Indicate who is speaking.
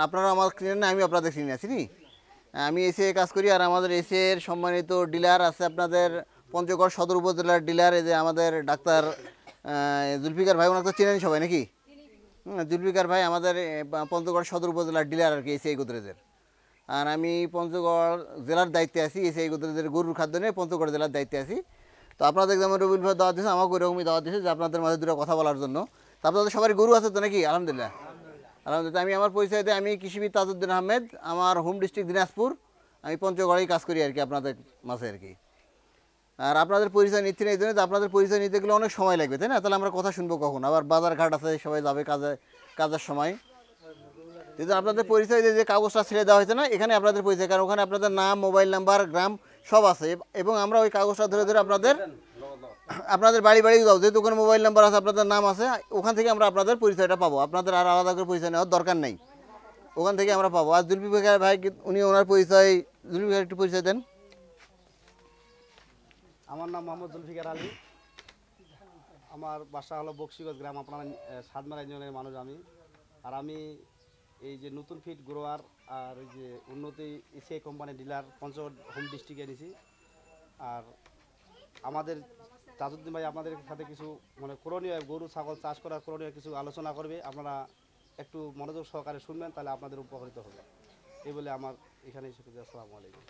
Speaker 1: আপনারা আমার চিনেন না, আমি আপনাদের চিনি আছি নি। আমি এসে কাজ করি, আর আমাদের এসে এর সম্মানিত ডিলার আছে আপনাদের পঞ্চগড় সদর উপজেলার ডিলার, এই যে আমাদের ডাক্তার জুলফিকার ভাই, ওনাকে তো চেনেন সবাই নাকি? জুলফিকার ভাই আমাদের পঞ্চগড় সদর উপজেলার ডিলার আর কি এসিআই গোদরেজের। আর আমি পঞ্চগড় জেলার দায়িত্বে আছি, এসিআই গোদরেজের গরুর খাদ্য নিয়ে পঞ্চগড় জেলার দায়িত্বে আছি। তো আপনাদের যেমন রবিউল ভাই দাওয়াত দিয়েছে, আমাকে ওইরকমই দাওয়াত দিয়েছে যে আপনাদের মাঝে দুটো কথা বলার জন্য। তো আপনাদের সবার গরু আছে তো নাকি? আলহামদুলিল্লাহ। আলহামদুলিল্লাহ। আমি আমার পরিচয় দিই, আমি কৃষিবিদ তাজউদ্দিন আহমেদ, আমার হোম ডিস্ট্রিক্ট দিনাজপুর। আমি পঞ্চগড়েই কাজ করি আর কি আপনাদের মাঝে আর কি। আর আপনাদের পরিচয় নিচ্ছি না এই জন্য যে আপনাদের পরিচয় নিতে গেলে অনেক সময় লাগবে, তাই না? তাহলে আমরা কথা শুনবো কখন? আবার বাজার ঘাট আছে, সবাই যাবে কাজের সময়। কিন্তু আপনাদের পরিচয় যে কাগজটা ছেড়ে দেওয়া হয়েছে না, এখানে আপনাদের পরিচয়, কারণ ওখানে আপনাদের নাম, মোবাইল নাম্বার, গ্রাম সব আছে। এবং আমরা ওই কাগজটা ধরে ধরে আপনাদের বাড়ি বাড়ি যাও, যেহেতু ওখানে মোবাইল নাম্বার আছে, আপনাদের নাম আছে, ওখান থেকে আমরা আপনাদের পরিচয়টা পাবো। আপনাদের আর আলাদা করে পরিচয় নেওয়ার দরকার নেই, ওখান থেকে আমরা পাবো। আর জুলফিকার ভাই, উনি ওনার পরিচয়, জুলফিকার একটু পরিচয় দেন।
Speaker 2: আমার নাম মোহাম্মদ জুলফিকার আলী। আমার বাসা হলো বক্সিগঞ্জ গ্রাম, আপনার সাতমারা ইউনিয়নের মানুষ আমি। আর আমি এই যে নতুন ফিড গ্রোয়ার আর এই যে উন্নতি এসিআই কোম্পানির ডিলার পঞ্চগড় হোম ডিস্ট্রিক্টে এনেছি। আর আমাদের তাজউদ্দিন ভাই আপনাদের সাথে কিছু মানে করণীয়, গরু ছাগল চাষ করার করণীয় কিছু আলোচনা করবে, আপনারা একটু মনোযোগ সহকারে শুনবেন, তাহলে আপনাদের উপকৃত হবে। এই বলে আমার এখানে এসে আসসালামু আলাইকুম।